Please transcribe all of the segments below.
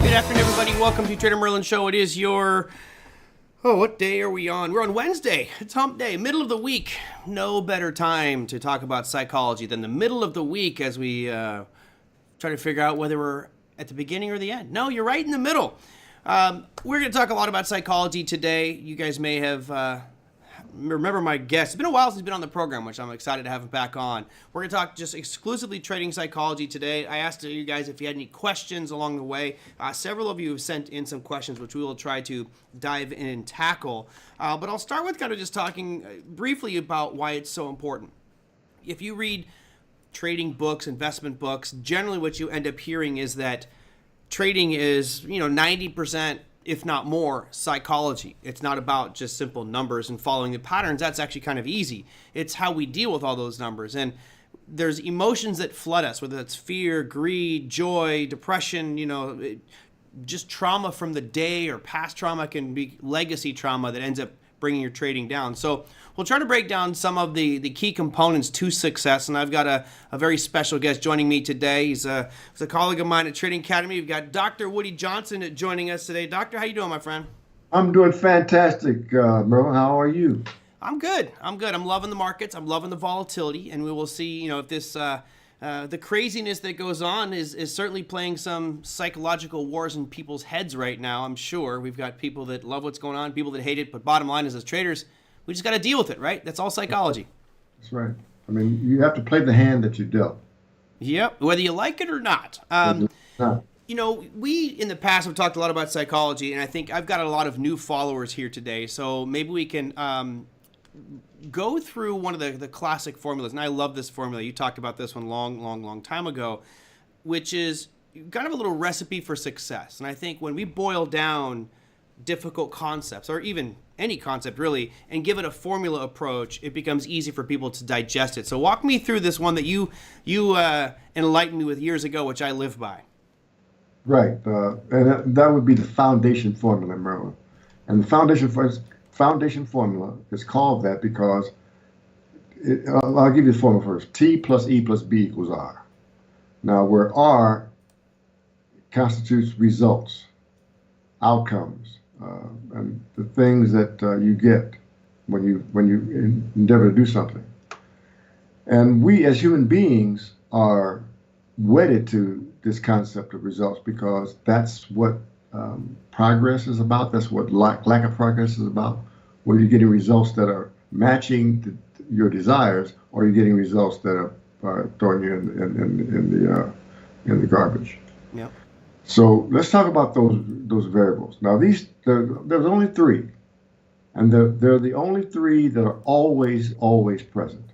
Good afternoon, everybody. Welcome to Trader Merlin Show. It is your, what day are we on? We're on Wednesday. It's hump day, middle of the week. No better time to talk about psychology than the middle of the week as we try to figure out whether we're at the beginning or the end. No, you're right in the middle. We're going to talk a lot about psychology today. You guys may have remember my guest. It's been a while since he's been on the program, which I'm excited to have him back on. We're going to talk just exclusively trading psychology today. I asked you guys if you had any questions along the way. Several of you have sent in some questions, which we will try to dive in and tackle. But I'll start with kind of just talking briefly about why it's so important. If you read trading books, investment books, generally what you end up hearing is that trading is, 90%, if not more, psychology. It's not about just simple numbers and following the patterns. That's actually kind of easy. It's how we deal with all those numbers. And there's emotions that flood us, whether that's fear, greed, joy, depression, just trauma from the day, or past trauma can be legacy trauma that ends up bringing your trading down. So we'll try to break down some of the key components to success. And I've got a very special guest joining me today. He's a colleague of mine at Trading Academy. We've got Dr. Woody Johnson joining us today. Doctor, how you doing, my friend? I'm doing fantastic, Merlin. How are you? I'm good. I'm loving the markets. I'm loving the volatility. And we will see, if this the craziness that goes on is certainly playing some psychological wars in people's heads right now. I'm sure we've got people that love what's going on, people that hate it. But bottom line is, as traders, we just got to deal with it, right? That's all psychology. That's right. I mean, you have to play the hand that you dealt. Yep, whether you like it or not. We in the past have talked a lot about psychology, and I think I've got a lot of new followers here today. So maybe we can go through one of the classic formulas. And I love this formula. You talked about this one long time ago, which is kind of a little recipe for success. And I think when we boil down difficult concepts, or even any concept really, and give it a formula approach, it becomes easy for people to digest it. So walk me through this one that you enlightened me with years ago, which I live by. Right. And that would be the foundation formula, Merlin. And the foundation formula is called that because I'll give you the formula first. T plus E plus B equals R. Now, where R constitutes results, outcomes, and the things that you get when you endeavor to do something. And we as human beings are wedded to this concept of results because that's what progress is about. That's what lack of progress is about. Whether you're getting results that are matching your desires, or you're getting results that are throwing you in the garbage. Yeah. So let's talk about those variables. Now there's only three, and they're the only three that are always present.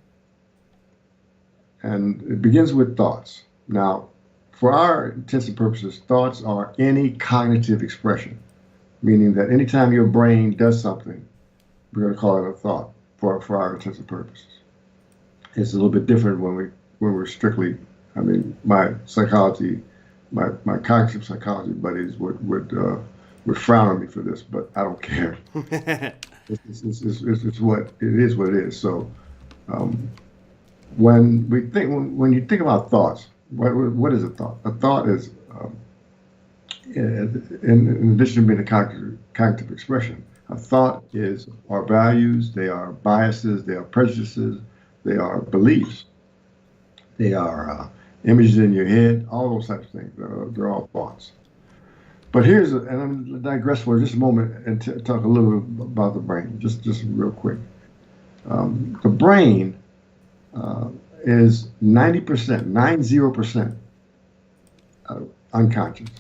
And it begins with thoughts. Now, for our intents and purposes, thoughts are any cognitive expression, meaning that anytime your brain does something, we're going to call it a thought for our intents and purposes. It's a little bit different when we're strictly, my psychology. My cognitive psychology buddies would frown on me for this, but I don't care. It's what it is. So when you think about thoughts, what is a thought? A thought is, in addition to being a cognitive expression, a thought is our values, they are biases, they are prejudices, they are beliefs, they are images in your head, all those types of things. They're all thoughts. But and I'm going to digress for just a moment and talk a little bit about the brain, just real quick. The brain is 90% unconscious.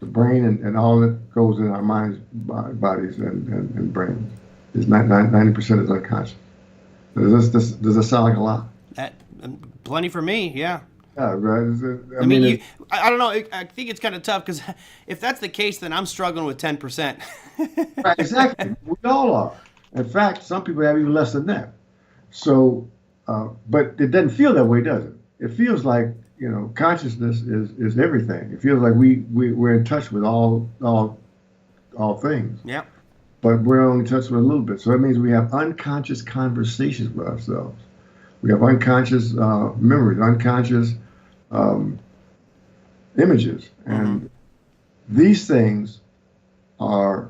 The brain and all that goes in our minds, bodies, and brains is 90% is unconscious. Does this sound like a lot? Plenty for me, yeah. Yeah, right. I don't know. I think it's kind of tough because if that's the case, then I'm struggling with 10%. Right, exactly. We all are. In fact, some people have even less than that. So, but it doesn't feel that way, does it? It feels like, consciousness is everything. It feels like we're in touch with all things. Yeah. But we're only in touch with a little bit. So that means we have unconscious conversations with ourselves. We have unconscious memories, unconscious images. And these things are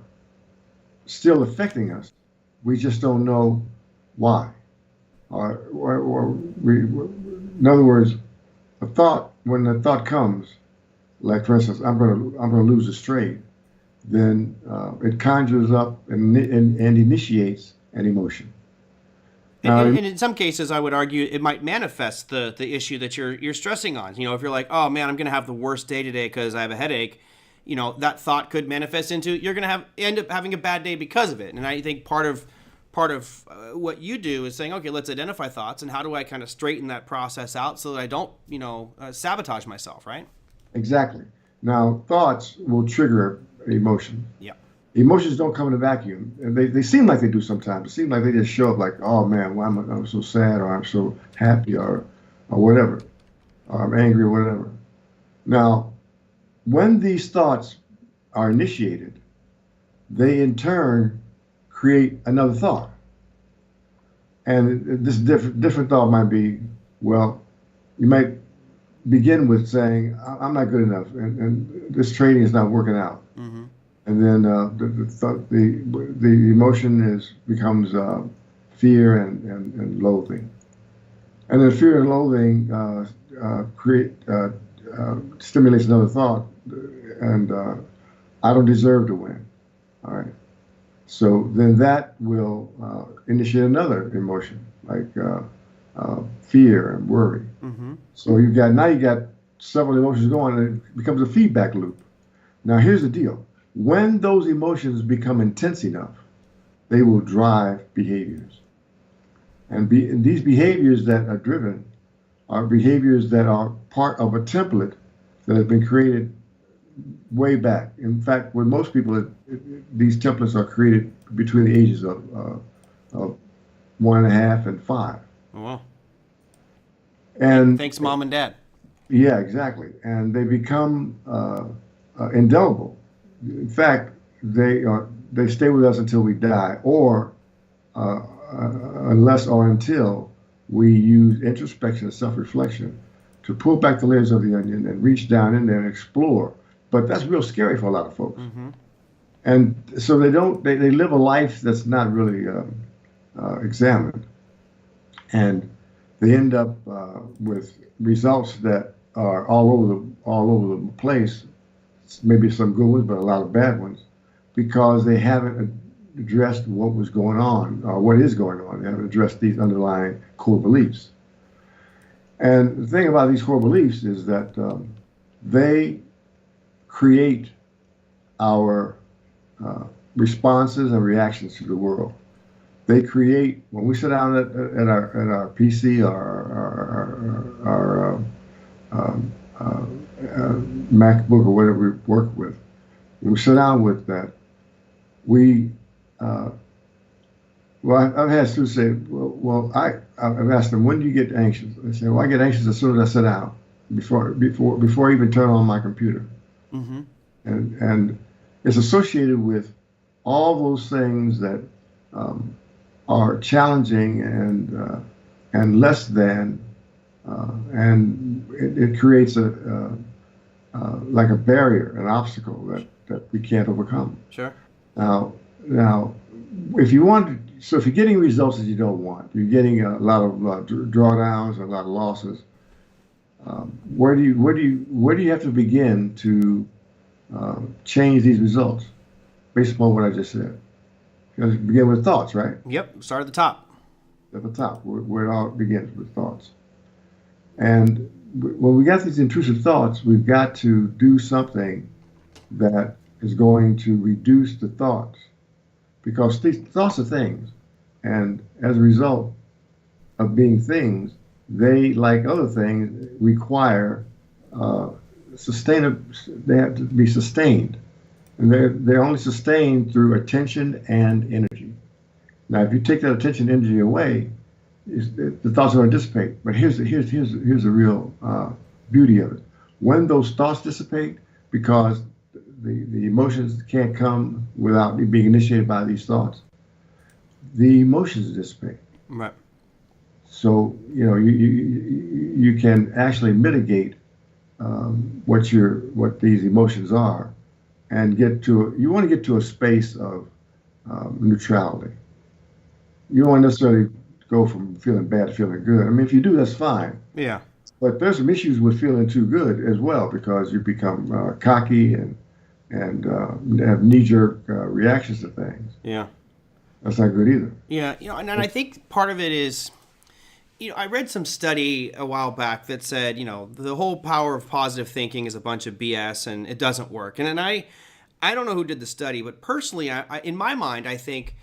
still affecting us. We just don't know why. Or in other words, when the thought comes, like for instance, I'm gonna lose this trade, then it conjures up and initiates an emotion. And, Now, and, and in some cases, I would argue it might manifest the issue that you're stressing on. You know, if you're like, oh man, I'm going to have the worst day today because I have a headache, you know, that thought could manifest into you're going to end up having a bad day because of it. And I think part of what you do is saying, okay, let's identify thoughts and how do I kind of straighten that process out so that I don't, sabotage myself, right? exactly. Now, thoughts will trigger emotion. Yeah. Emotions don't come in a vacuum, and they seem like they do sometimes. It seems like they just show up like, oh man, well, I'm so sad, or I'm so happy, or whatever, or I'm angry, or whatever. Now, when these thoughts are initiated, they in turn create another thought. And this different thought might be, well, you might begin with saying, I'm not good enough, and this trading is not working out. Mm-hmm. And then the emotion becomes fear and loathing. And then fear and loathing stimulates another thought, and I don't deserve to win. All right. So then that will initiate another emotion, like fear and worry. Mm-hmm. So you got several emotions going, and it becomes a feedback loop. Now here's the deal: when those emotions become intense enough, they will drive behaviors, and these behaviors that are driven are behaviors that are part of a template that has been created way back. In fact, with most people, these templates are created between the ages of 1.5 and 5. Oh, well, And thanks, mom and dad. yeah, exactly. And they become indelible. In fact, they stay with us until we die, or unless or until we use introspection and self-reflection to pull back the layers of the onion and reach down in there and explore. But that's real scary for a lot of folks. Mm-hmm. And so they live a life that's not really examined, and they end up with results that are all over the place. Maybe some good ones, but a lot of bad ones, because they haven't addressed what was going on or what is going on. They haven't addressed these underlying core beliefs. And the thing about these core beliefs is that they create our responses and reactions to the world. They create, when we sit down at our PC or our MacBook or whatever we work with, when we sit down with that, I've had students say, I've asked them, when do you get anxious? They say, well, I get anxious as soon as I sit down, before I even turn on my computer. Mm-hmm. And it's associated with all those things that are challenging and less than, and it creates like a barrier, an obstacle that we can't overcome. Sure. Now, if you're getting results that you don't want, you're getting a lot of drawdowns, a lot of losses. Where do you have to begin to change these results based upon what I just said? You have to begin with thoughts, right? Yep. Start at the top. At the top, where it all begins with thoughts. And when we got these intrusive thoughts, we've got to do something that is going to reduce the thoughts, because these thoughts are things, and as a result of being things, they, like other things, require they have to be sustained, and they're only sustained through attention and energy. Now, if you take that attention and energy away, the thoughts are going to dissipate. But here's the real beauty of it. When those thoughts dissipate, because the emotions can't come without being initiated by these thoughts, the emotions dissipate. Right. So you can actually mitigate what these emotions are, and you want to get to a space of neutrality. You don't want to necessarily go from feeling bad to feeling good. I mean, if you do, that's fine. Yeah. But there's some issues with feeling too good as well, because you become cocky and have knee-jerk reactions to things. Yeah. That's not good either. Yeah. And I think part of it is, I read some study a while back that said, the whole power of positive thinking is a bunch of BS and it doesn't work. And I don't know who did the study, but personally, in my mind, I think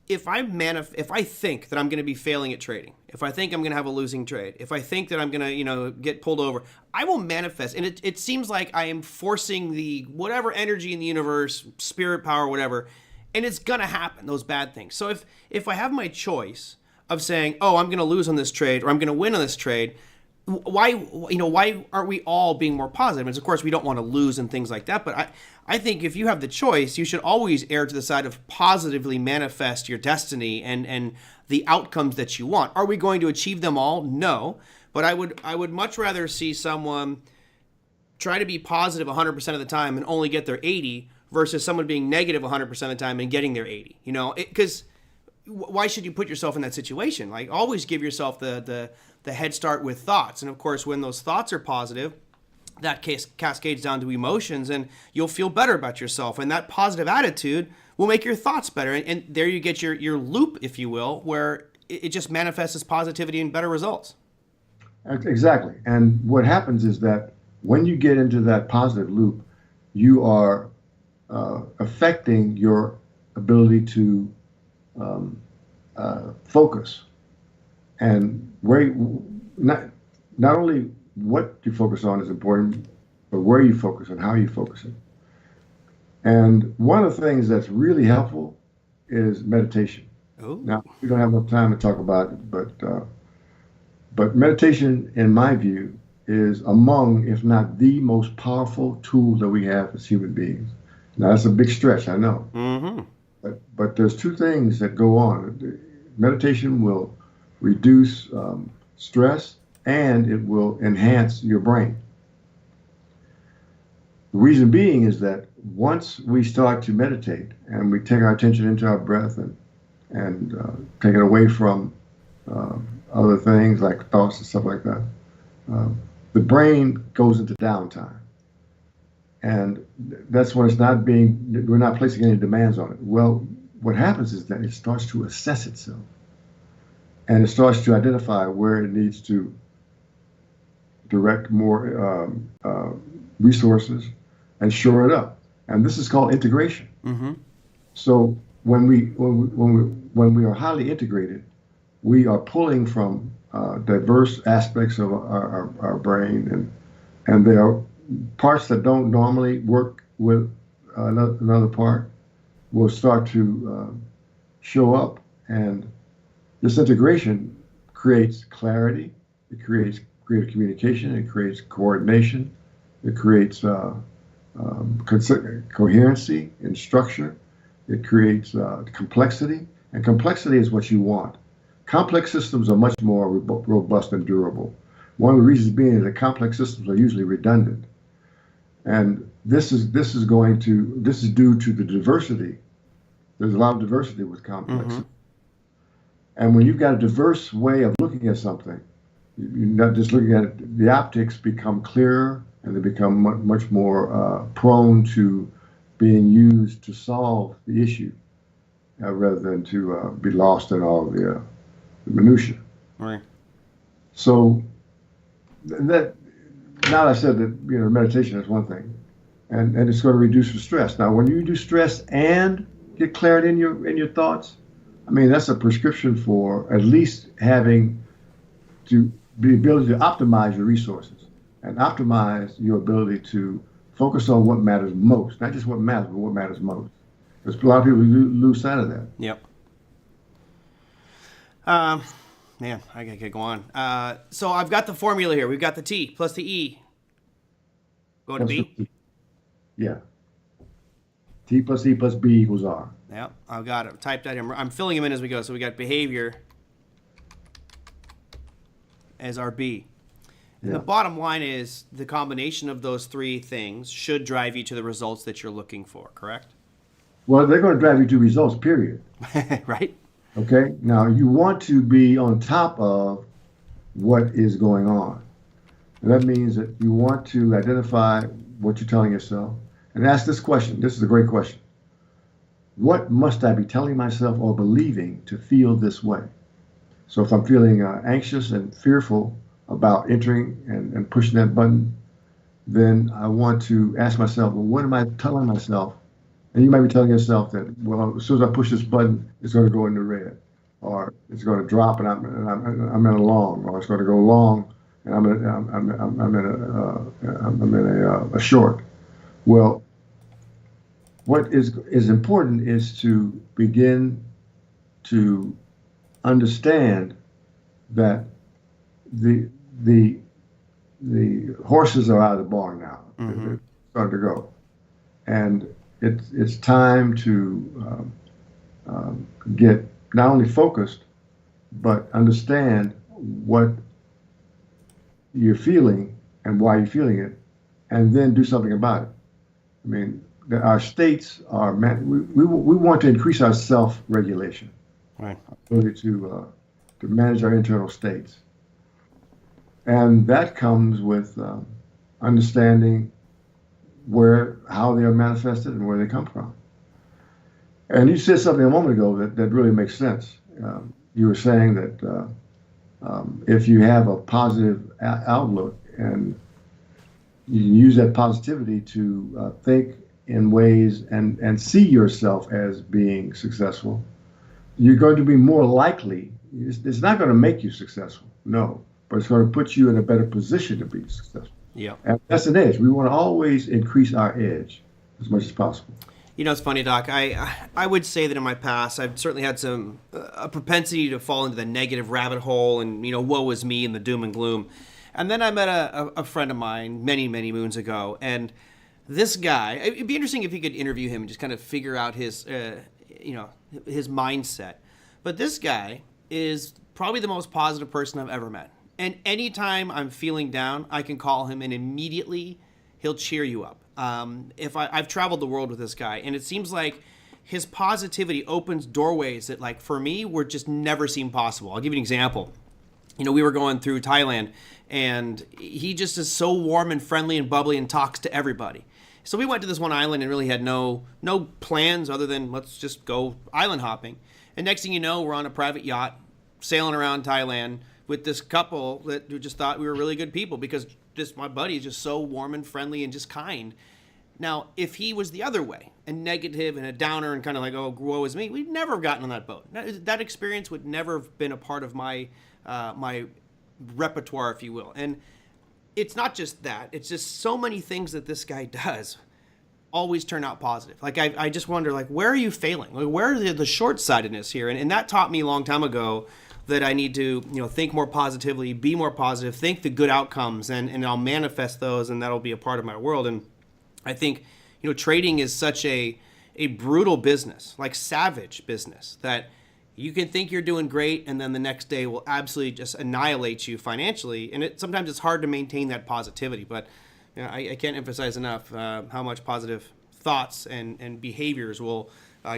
if I think that I'm going to be failing at trading, if I think I'm going to have a losing trade, if I think that I'm going to, get pulled over, I will manifest. And it seems like I am forcing the whatever energy in the universe, spirit, power, whatever, and it's going to happen, those bad things. So if I have my choice of saying, oh, I'm going to lose on this trade or I'm going to win on this trade, why aren't we all being more positive? And of course, we don't want to lose and things like that. But I think if you have the choice, you should always err to the side of positively manifest your destiny and the outcomes that you want. Are we going to achieve them all? No. But I would much rather see someone try to be positive 100% of the time and only get their 80 versus someone being negative 100% of the time and getting their 80. Because why should you put yourself in that situation? Like, always give yourself the head start with thoughts. And of course, when those thoughts are positive, that cascades down to emotions and you'll feel better about yourself. And that positive attitude will make your thoughts better. And there you get your loop, if you will, where it just manifests as positivity and better results. Exactly. And what happens is that when you get into that positive loop, you are affecting your ability to focus. And not only what you focus on is important, but where you focus and how you focus it. And one of the things that's really helpful is meditation. Ooh. Now, we don't have enough time to talk about it, but meditation, in my view, is among, if not the most powerful tool that we have as human beings. Now, that's a big stretch, I know. Mm-hmm. But there's two things that go on. Meditation will reduce stress, and it will enhance your brain. The reason being is that once we start to meditate and we take our attention into our breath and take it away from other things like thoughts and stuff like that, the brain goes into downtime. And that's when we're not placing any demands on it. Well, what happens is that it starts to assess itself. And it starts to identify where it needs to direct more resources and shore it up. And this is called integration. Mm-hmm. So when we are highly integrated, we are pulling from diverse aspects of our brain, and there are parts that don't normally work with another part will start to show up, and this integration creates clarity, it creates greater communication, it creates coordination, it creates coherency and structure, it creates complexity, and complexity is what you want. Complex systems are much more robust and durable. One of the reasons being is that complex systems are usually redundant. And this is due to the diversity. There's a lot of diversity with complex. Mm-hmm. And when you've got a diverse way of looking at something, you're not just looking at it, the optics become clearer and they become much more prone to being used to solve the issue rather than to be lost in all the minutiae. Right. So that now I said that meditation is one thing, and it's going to reduce the stress. Now, when you do stress and get clarity in your thoughts, I mean that's a prescription for at least having to be able to optimize your resources and optimize your ability to focus on what matters most, not just what matters, but what matters most. Because a lot of people lose sight of that. Yep. Man, I gotta go on. So I've got the formula here. We've got the T plus the E. Going to B? Yeah. T plus E plus B equals R. Yep, I've got it. Typed that in. I'm filling them in as we go. So we got behavior as our B. And the bottom line is the combination of those three things should drive you to the results that you're looking for, correct? Well, they're going to drive you to results, period. Right? Okay. Now, you want to be on top of what is going on. And that means that you want to identify what you're telling yourself and ask this question. This is a great question. What must I be telling myself or believing to feel this way? So if I'm feeling anxious and fearful about entering and pushing that button, then I want to ask myself, well, what am I telling myself? And you might be telling yourself that, well, as soon as I push this button, it's going to go into red, or it's going to drop and I'm in a long, or it's going to go long and I'm in a short. Well, what is important is to begin to understand that the horses are out of the barn now. They're starting to go, and it's time to get not only focused but understand what you're feeling and why you're feeling it, and then do something about it. I mean, our states are we want to increase our self-regulation, right? Ability to manage our internal states, and that comes with understanding how they are manifested and where they come from. And you said something a moment ago that really makes sense. You were saying that if you have a positive outlook and you can use that positivity to think in ways and see yourself as being successful, you're going to be more likely. It's not going to make you successful, no, but it's going to put you in a better position to be successful. Yeah. And that's an edge. We want to always increase our edge as much as possible. You know, it's funny, Doc. I would say that in my past, I've certainly had a propensity to fall into the negative rabbit hole and, woe is me and the doom and gloom. And then I met a friend of mine many, many moons ago, and this guy, it'd be interesting if you could interview him and just kind of figure out his mindset. But this guy is probably the most positive person I've ever met. And anytime I'm feeling down, I can call him and immediately he'll cheer you up. I've traveled the world with this guy, and it seems like his positivity opens doorways that, like, for me, were just never seemed possible. I'll give you an example. We were going through Thailand, and he just is so warm and friendly and bubbly and talks to everybody. So we went to this one island and really had no plans other than let's just go island hopping. And next thing you know, we're on a private yacht sailing around Thailand with this couple that just thought we were really good people because my buddy is just so warm and friendly and just kind. Now, if he was the other way and negative and a downer and kind of like, oh, woe is me, we'd never have gotten on that boat. That experience would never have been a part of my repertoire, if you will. And it's not just that. It's just so many things that this guy does always turn out positive. Like, I just wonder, like, where are you failing? Like, where are the short-sightedness here? And that taught me a long time ago that I need to, think more positively, be more positive, think the good outcomes, and I'll manifest those, and that'll be a part of my world. And I think, trading is such a brutal business, like savage business, that you can think you're doing great, and then the next day will absolutely just annihilate you financially. And sometimes it's hard to maintain that positivity, but I can't emphasize enough how much positive thoughts and behaviors will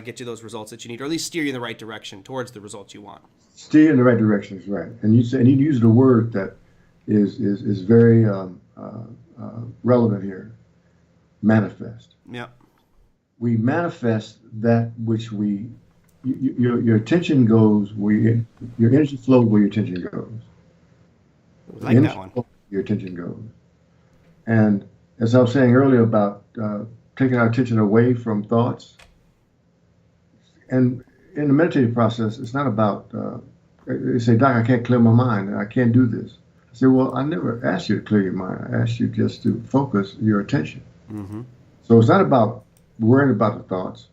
get you those results that you need, or at least steer you in the right direction towards the results you want. Steer in the right direction is right, and you used a word that is very relevant here. Manifest. Yeah. We manifest that which your attention goes where your energy flows where your attention goes. I like that one. Your attention goes, and as I was saying earlier about taking our attention away from thoughts, and in the meditative process, it's not about, they say, Doc, I can't clear my mind. I can't do this. I say, well, I never asked you to clear your mind. I asked you just to focus your attention. Mm-hmm. So it's not about worrying about the thoughts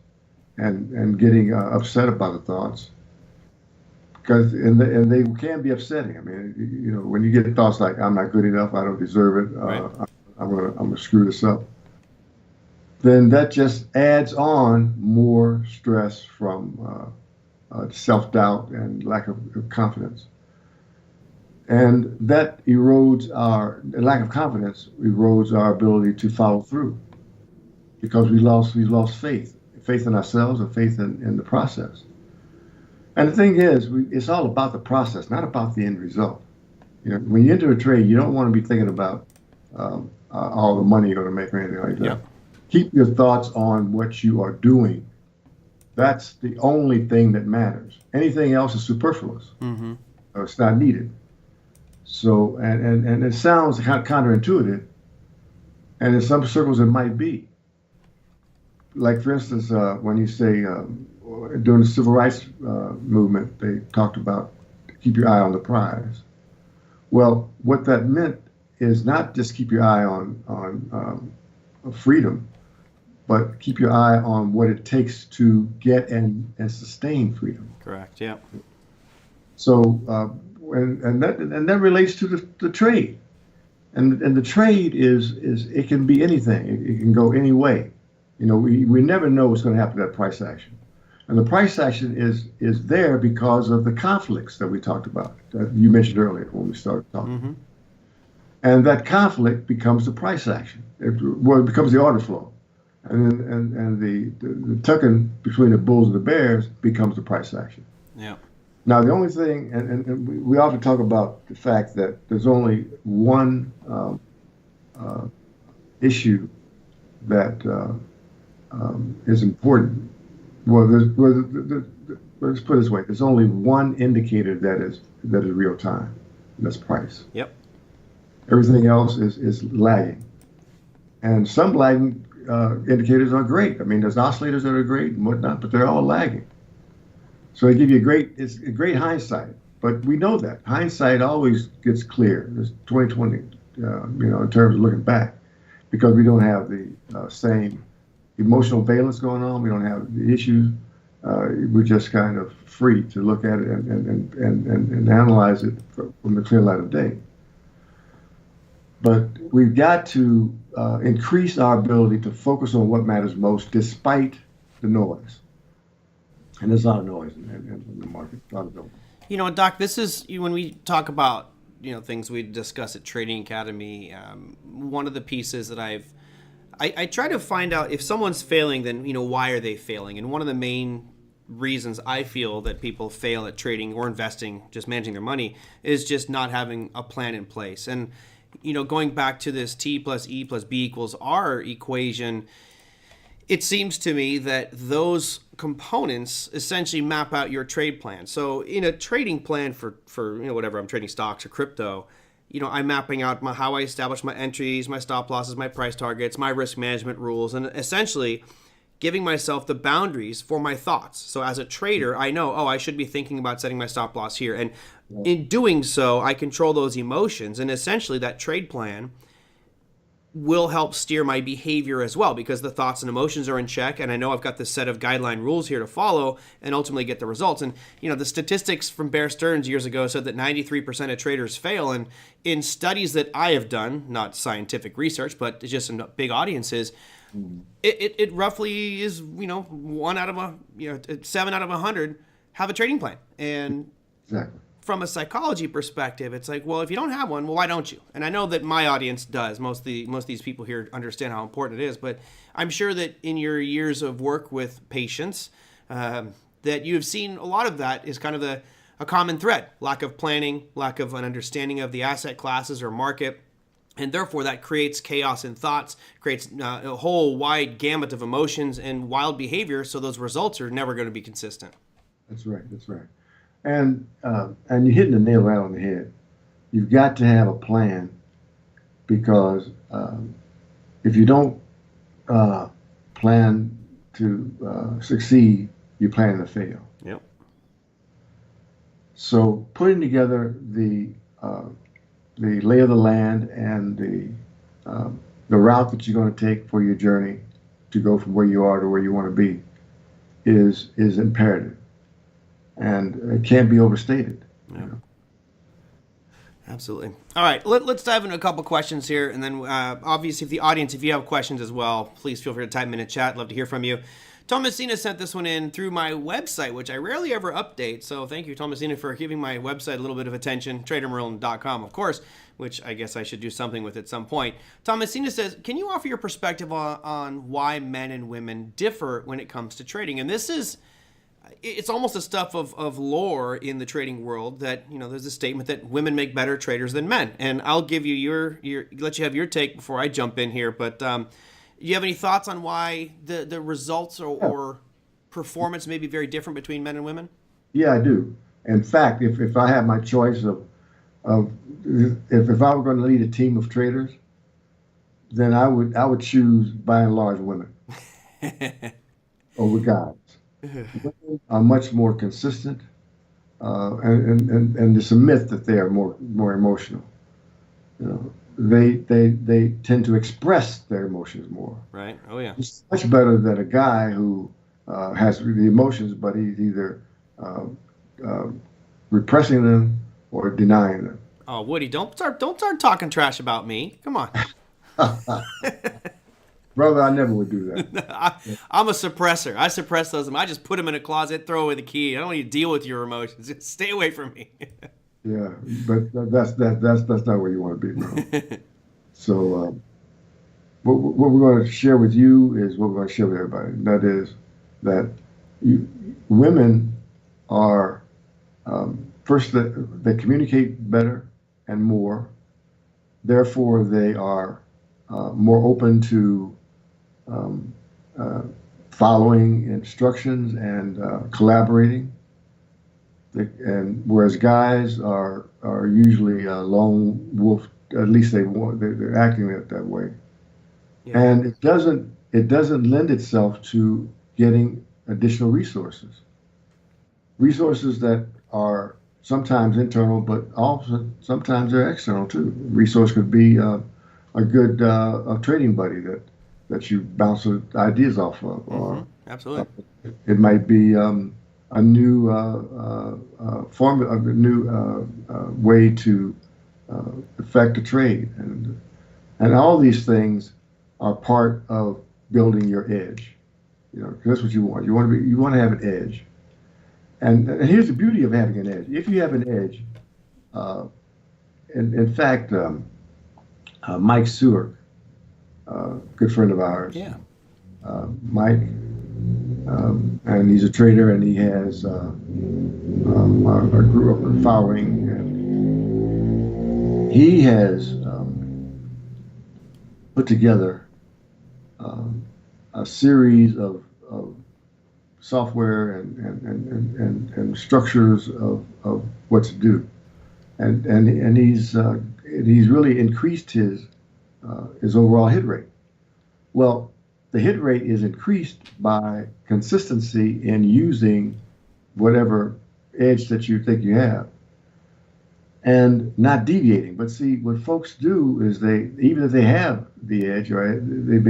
and getting upset about the thoughts. Because and they can be upsetting. I mean, when you get thoughts like, I'm not good enough, I don't deserve it, right. I'm gonna screw this up, then that just adds on more stress from self-doubt and lack of confidence. And that erodes our lack of confidence, erodes our ability to follow through because we've lost faith in ourselves or faith in the process. And the thing is, it's all about the process, not about the end result. You know, when you enter a trade, you don't want to be thinking about all the money you're going to make or anything like that. Yep. Keep your thoughts on what you are doing. That's the only thing that matters. Anything else is superfluous. Mm-hmm. Or it's not needed. So, and it sounds kind of counterintuitive, and in some circles it might be. Like, for instance, when you say during the civil rights movement, they talked about keep your eye on the prize. Well, what that meant is not just keep your eye on freedom, but keep your eye on what it takes to get and sustain freedom. Correct. Yeah. So, and that relates to the trade, and the trade is it can be anything. It can go any way. You know, we never know what's going to happen to that price action, and the price action is there because of the conflicts that we talked about that you mentioned earlier when we started talking. Mm-hmm. And that conflict becomes the price action. It becomes the order flow, and the tucking between the bulls and the bears becomes the price action. Yeah. Now, the only thing, and we often talk about the fact that there's only one issue that is important. Well, let's put it this way: there's only one indicator that is real time, and that's price. Yep. Everything else is lagging, and some lagging indicators are great. I mean, there's oscillators that are great and whatnot, but they're all lagging. So they give you it's a great hindsight, but we know that hindsight always gets clear. It's 2020, in terms of looking back, because we don't have the same emotional valence going on. We don't have the issues. We're just kind of free to look at it and analyze it from the clear light of day. But we've got to increase our ability to focus on what matters most, despite the noise. And there's a lot of noise in the market. A lot of noise. You know, Doc, this is when we talk about things we discuss at Trading Academy. One of the pieces that I try to find out if someone's failing, then why are they failing? And one of the main reasons I feel that people fail at trading or investing, just managing their money, is just not having a plan in place. And going back to this T plus E plus B equals R equation, it seems to me that those components essentially map out your trade plan. So in a trading plan for whatever I'm trading, stocks or crypto, I'm mapping out how I establish my entries, my stop losses, my price targets, my risk management rules, and essentially giving myself the boundaries for my thoughts. So as a trader, I know, I should be thinking about setting my stop loss here. And in doing so, I control those emotions. And essentially that trade plan will help steer my behavior as well, because the thoughts and emotions are in check, and I know I've got this set of guideline rules here to follow and ultimately get the results. And the statistics from Bear Stearns years ago said that 93% of traders fail, and in studies that I have done, not scientific research, but just in big audiences, it roughly is 1 out of 7 out of 100 have a trading plan. And Exactly. From a psychology perspective, it's like, well, if you don't have one, well, why don't you? And I know that my audience does. Most of these people here understand how important it is. But I'm sure that in your years of work with patients, that you have seen a lot of that is kind of a common thread: lack of planning, lack of an understanding of the asset classes or market. And therefore, that creates chaos in thoughts, creates a whole wide gamut of emotions and wild behavior. So those results are never going to be consistent. That's right. That's right. And you're hitting the nail right on the head. You've got to have a plan, because if you don't plan to succeed, you're planning to fail. Yep. So putting together the lay of the land and the route that you're going to take for your journey to go from where you are to where you want to be is imperative. And it can't be overstated. Yeah. Absolutely. All right, let's dive into a couple questions here, and then obviously, if the audience, if you have questions as well, please feel free to type them in the chat. Love to hear from you. Thomasina sent this one in through my website, which I rarely ever update. So thank you, Thomasina, for giving my website a little bit of attention. TraderMerlin.com, of course, which I guess I should do something with at some point. Thomasina says, can you offer your perspective on why men and women differ when it comes to trading? And this is, it's almost a stuff of lore in the trading world that, there's a statement that women make better traders than men. And I'll give you your let you have your take before I jump in here. But do you have any thoughts on why the results or performance may be very different between men and women? Yeah, I do. In fact, if I had my choice of if I were going to lead a team of traders, then I would choose by and large women over guys. Women are much more consistent, and it's a myth that they are more emotional. They tend to express their emotions more. Right. Oh yeah. It's much better than a guy who has the emotions, but he's either repressing them or denying them. Oh, Woody, don't start talking trash about me. Come on. Brother, I never would do that. I'm a suppressor. I suppress those. I just put them in a closet, throw away the key. I don't need to deal with your emotions. Just stay away from me. Yeah, but that's not where you want to be, bro. So what we're going to share with you is what we're going to share with everybody. And that is that women are first they communicate better and more. Therefore, they are more open to following instructions and collaborating. And whereas guys are usually a lone wolf, at least they're acting that way. Yeah. And it doesn't lend itself to getting additional resources that are sometimes internal, but also sometimes they're external too. Resource could be a good a trading buddy that you bounce ideas off of, or absolutely, it might be a new formula, a new way to affect a trade, and all these things are part of building your edge. Because that's what you want. You want to have an edge, and here's the beauty of having an edge. If you have an edge, in fact, Mike Seward, good friend of ours, Mike. And he's a trader, and he has a group of following, and he has put together a series of software and structures of what to do, and he's really increased his overall hit rate. Well, the hit rate is increased by consistency in using whatever edge that you think you have and not deviating. But see, what folks do is even if they have the edge, right, a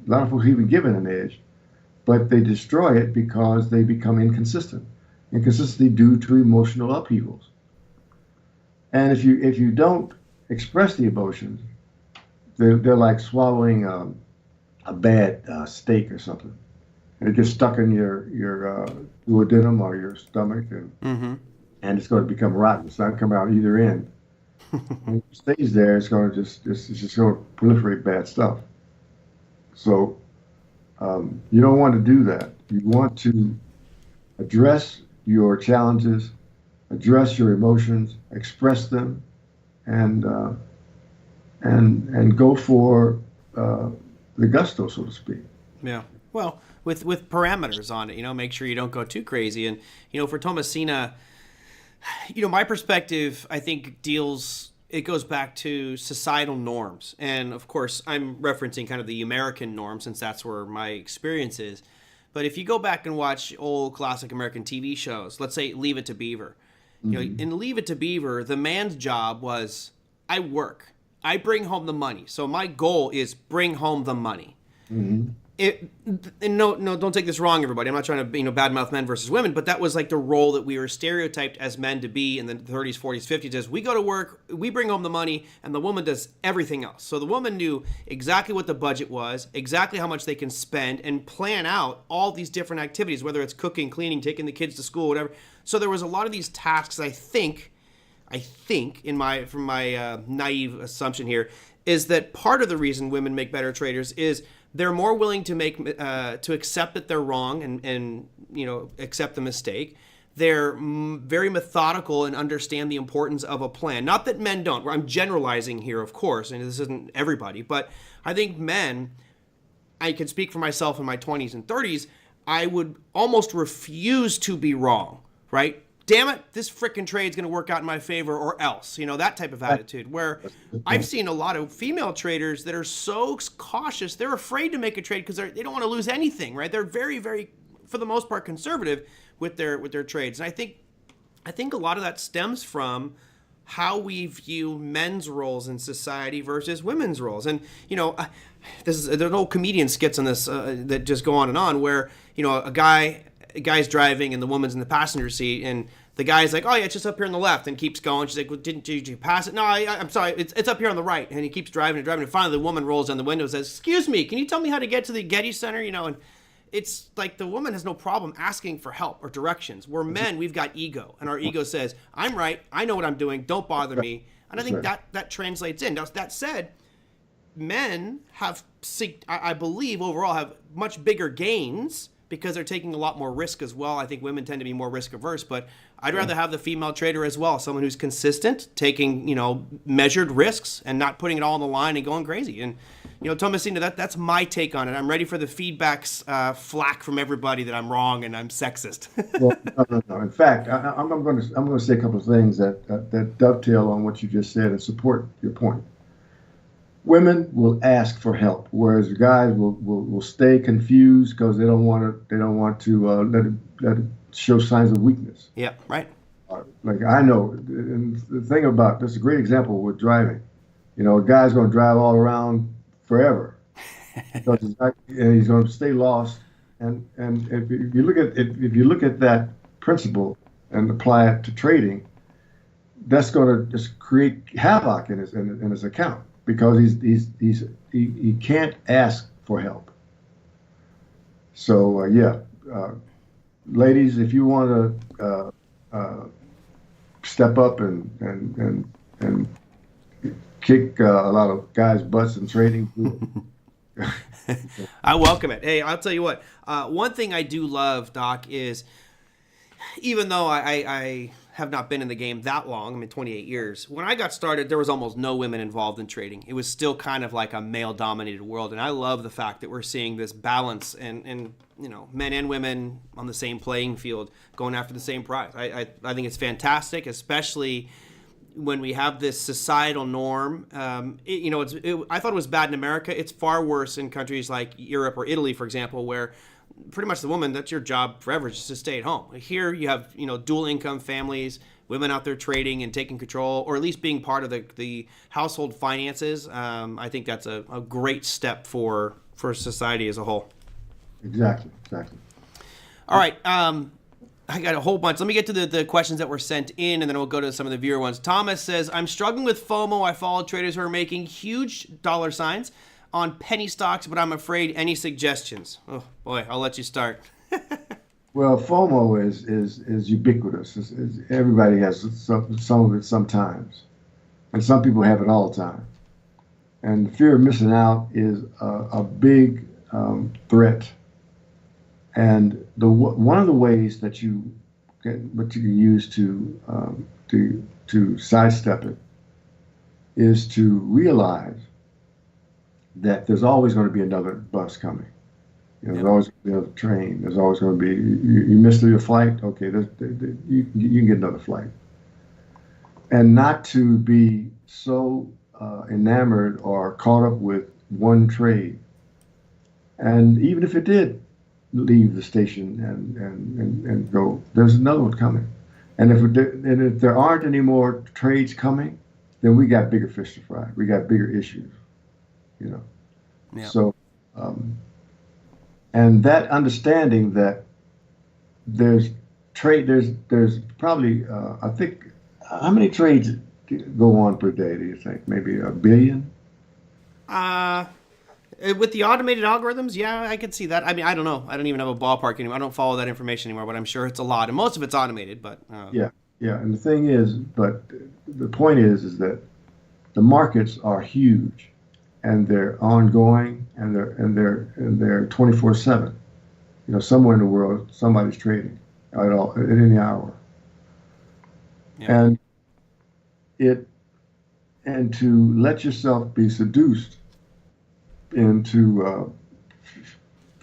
lot of folks have been given an edge, but they destroy it because they become inconsistent. Inconsistency due to emotional upheavals. And if you don't express the emotions, they're like swallowing a bad steak or something, and it gets stuck in your duodenum or your stomach, and it's going to become rotten. It's not going to come out either end. When it stays there, it's going to just going to proliferate bad stuff. So you don't want to do that. You want to address your challenges, address your emotions, express them, and go for the gusto, so to speak. Yeah. Well, with parameters on it, make sure you don't go too crazy. And, for Thomasina, my perspective, I think it goes back to societal norms. And of course, I'm referencing kind of the American norm, since that's where my experience is. But if you go back and watch old classic American TV shows, let's say Leave It to Beaver, in Leave It to Beaver, the man's job was, I work. I bring home the money. So my goal is bring home the money. Mm-hmm. and no, don't take this wrong, everybody. I'm not trying to badmouth men versus women, but that was like the role that we were stereotyped as men to be in the 30s, 40s, 50s. Is we go to work, we bring home the money, and the woman does everything else. So the woman knew exactly what the budget was, exactly how much they can spend, and plan out all these different activities, whether it's cooking, cleaning, taking the kids to school, whatever. So there was a lot of these tasks. I think, from my naive assumption here, is that part of the reason women make better traders is they're more willing to to accept that they're wrong and accept the mistake. They're very methodical and understand the importance of a plan. Not that men don't. I'm generalizing here, of course, and this isn't everybody, but I think men, I can speak for myself in my 20s and 30s, I would almost refuse to be wrong, right? Damn it, this frickin' trade's going to work out in my favor or else, that type of attitude, where I've seen a lot of female traders that are so cautious, they're afraid to make a trade because they don't want to lose anything, right? They're very, very, for the most part, conservative with their trades. And I think a lot of that stems from how we view men's roles in society versus women's roles. And, there's old comedian skits on this that just go on where, a guy's driving and the woman's in the passenger seat, and the guy's like, oh yeah, it's just up here on the left, and keeps going. She's like, well, did you pass it? No, I'm sorry, it's up here on the right. And he keeps driving, and finally the woman rolls down the window and says, excuse me, can you tell me how to get to the Getty Center? And it's like the woman has no problem asking for help or directions. We're men, we've got ego, and our ego says, I'm right, I know what I'm doing, don't bother me. And I think that translates in. Now, that said, men have, I believe overall, have much bigger gains because they're taking a lot more risk as well. I think women tend to be more risk averse, but I'd rather have the female trader as well, someone who's consistent, taking, measured risks and not putting it all on the line and going crazy. And, Thomasina, that's my take on it. I'm ready for the feedbacks, flack from everybody that I'm wrong and I'm sexist. Well, no. In fact, I'm going to say a couple of things that dovetail on what you just said and support your point. Women will ask for help, whereas guys will stay confused because they don't want to let it show signs of weakness. Yeah, right. Like I know, and the thing about this is a great example with driving. A guy's going to drive all around forever, because and he's going to stay lost. And if you look at that principle and apply it to trading, that's going to just create havoc in his account. Because he can't ask for help. So ladies, if you want to step up and kick a lot of guys' butts in trading, I welcome it. Hey, I'll tell you what. One thing I do love, Doc, is even though I have not been in the game that long, 28 years. When I got started, there was almost no women involved in trading. It was still kind of like a male-dominated world, and I love the fact that we're seeing this balance and men and women on the same playing field going after the same prize. I think it's fantastic, especially when we have this societal norm. I thought it was bad in America. It's far worse in countries like Europe or Italy, for example, where pretty much the woman, that's your job forever, just to stay at home. Here you have, dual income families, women out there trading and taking control, or at least being part of the household finances. I think that's a great step for society as a whole. Exactly. All right. I got a whole bunch. Let me get to the questions that were sent in, and then we'll go to some of the viewer ones. Thomas says, I'm struggling with FOMO. I follow traders who are making huge dollar signs on penny stocks, but I'm afraid. Any suggestions? Oh boy, I'll let you start. Well, FOMO is ubiquitous. Everybody has some of it sometimes, and some people have it all the time. And the fear of missing out is a big threat. And one of the ways that you can use to sidestep it is to realize that there's always going to be another bus coming. There's always going to be another train. There's always going to be, you missed your flight, okay, you can get another flight. And not to be so enamored or caught up with one trade. And even if it did leave the station and go, there's another one coming. And if there aren't any more trades coming, then we got bigger fish to fry. We got bigger issues. Yeah. So And that understanding that there's there's probably I think how many trades go on per day do you think? Maybe a billion? Uh, with the automated algorithms, yeah, I could see that. I mean, I don't know. I don't even have a ballpark anymore. I don't follow that information anymore, but I'm sure it's a lot, and most of it's automated. But Yeah, yeah. And the thing is, but the point is that the markets are huge, and they're ongoing, and they're 24/7. You know, somewhere in the world, somebody's trading at any hour, yeah, and it and to let yourself be seduced into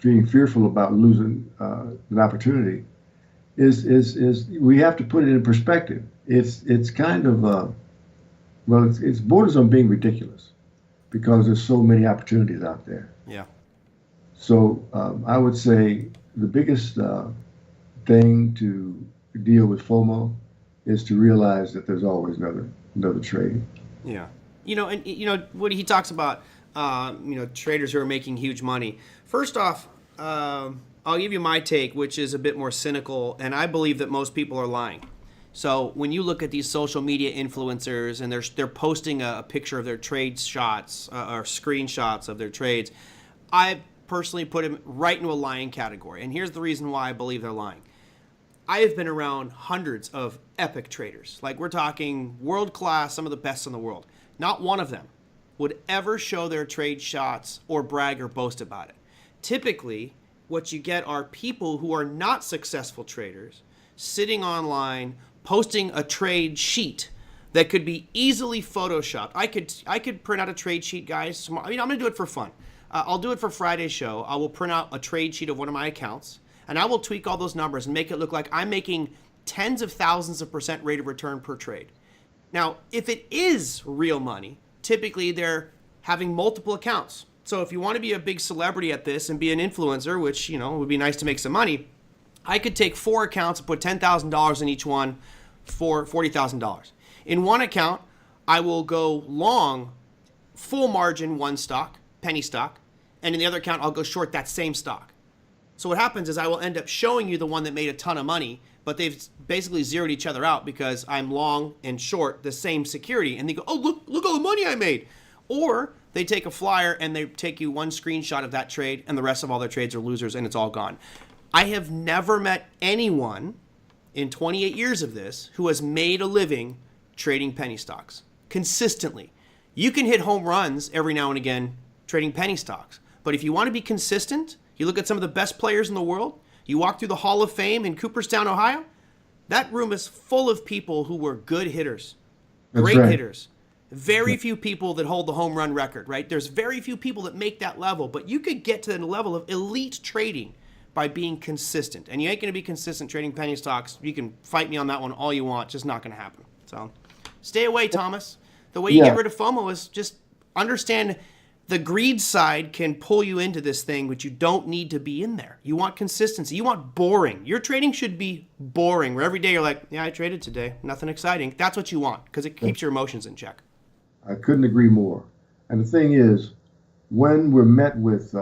being fearful about losing an opportunity is we have to put it in perspective. It's kind of well, it's borders on being ridiculous because there's so many opportunities out there. yeah, So I would say the biggest thing to deal with FOMO is to realize that there's always another trade. yeah. And what he talks about, traders who are making huge money. First off, I'll give you my take, which is a bit more cynical, and I believe that most people are lying. So when you look at these social media influencers and they're posting a picture of their trade shots or screenshots of their trades, I personally put them right into a lying category. And here's the reason why I believe they're lying. I have been around hundreds of epic traders. Like we're talking world class, some of the best in the world. Not one of them would ever show their trade shots or brag or boast about it. Typically, what you get are people who are not successful traders sitting online posting a trade sheet that could be easily photoshopped. I could print out a trade sheet, guys. I mean, I'm going to do it for fun. I'll do it for Friday's show. I will print out a trade sheet of one of my accounts, and I will tweak all those numbers and make it look like I'm making tens of thousands of % rate of return per trade. Now, if it is real money, typically they're having multiple accounts. So if you want to be a big celebrity at this and be an influencer, which, would be nice to make some money, I could take 4 accounts and put $10,000 in each one for $40,000. In one account, I will go long, full margin, one stock, penny stock, and in the other account, I'll go short that same stock. So what happens is I will end up showing you the one that made a ton of money, but they've basically zeroed each other out because I'm long and short the same security, and they go, oh, look all the money I made. Or they take a flyer and they take you one screenshot of that trade, and the rest of all their trades are losers, and it's all gone. I have never met anyone in 28 years of this who has made a living trading penny stocks consistently. You can hit home runs every now and again trading penny stocks, but if you want to be consistent, you look at some of the best players in the world, you walk through the Hall of Fame in Cooperstown, Ohio, that room is full of people who were good hitters, great hitters. Very few people that hold the home run record, right? There's very few people that make that level, but you could get to the level of elite trading by being consistent. And you ain't going to be consistent trading penny stocks. You can fight me on that one all you want. It's just not going to happen. So stay away, Thomas. The way you get rid of FOMO is just understand the greed side can pull you into this thing, but you don't need to be in there. You want consistency. You want boring. Your trading should be boring, where every day you're like, yeah, I traded today. Nothing exciting. That's what you want because it keeps your emotions in check. I couldn't agree more. And the thing is, when we're met with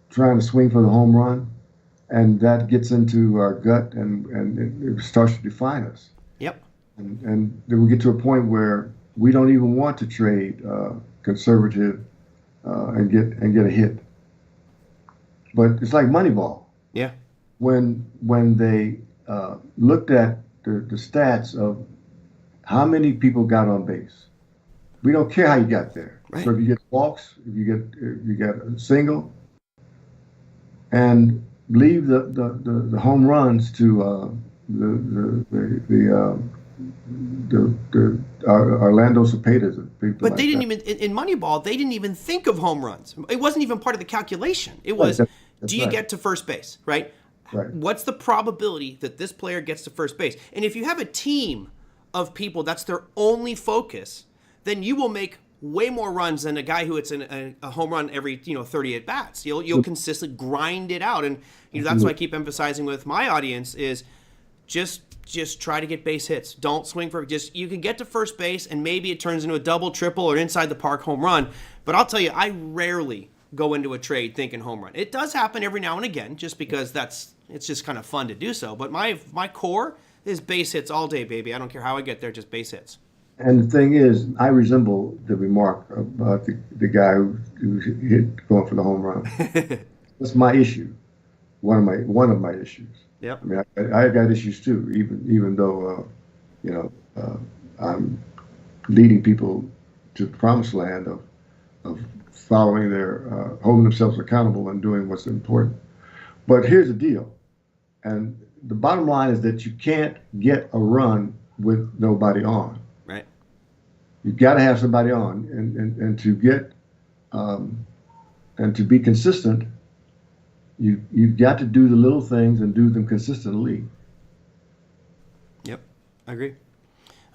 trying to swing for the home run, and that gets into our gut and it starts to define us. Yep. And then we get to a point where we don't even want to trade conservative and get a hit. But it's like Moneyball. Yeah. When they looked at the stats of how many people got on base, we don't care how you got there. Right. So if you get walks, if you get a single, and leave the home runs to the Orlando Cepedas and people. But like they didn't that. even in Moneyball. They didn't even think of home runs. It wasn't even part of the calculation. It was, That's do you right. get to first base, right? Right. What's the probability that this player gets to first base? And if you have a team of people that's their only focus, then you will make way more runs than a guy who hits a home run every 30 at bats. You'll consistently grind it out, and that's why I keep emphasizing with my audience is just try to get base hits. Don't swing for you can get to first base and maybe it turns into a double, triple, or inside the park home run. But I'll tell you, I rarely go into a trade thinking home run. It does happen every now and again, just because it's just kind of fun to do so. But my core is base hits all day, baby. I don't care how I get there, just base hits. And the thing is, I resemble the remark about the guy who hit going for the home run. That's my issue. One of my issues. Yep. I mean, I got issues too, even though I'm leading people to the promised land of following their holding themselves accountable and doing what's important. But here's the deal, and the bottom line is that you can't get a run with nobody on. Right. You've got to have somebody on, and to get and to be consistent, you've got to do the little things and do them consistently. Yep, I agree.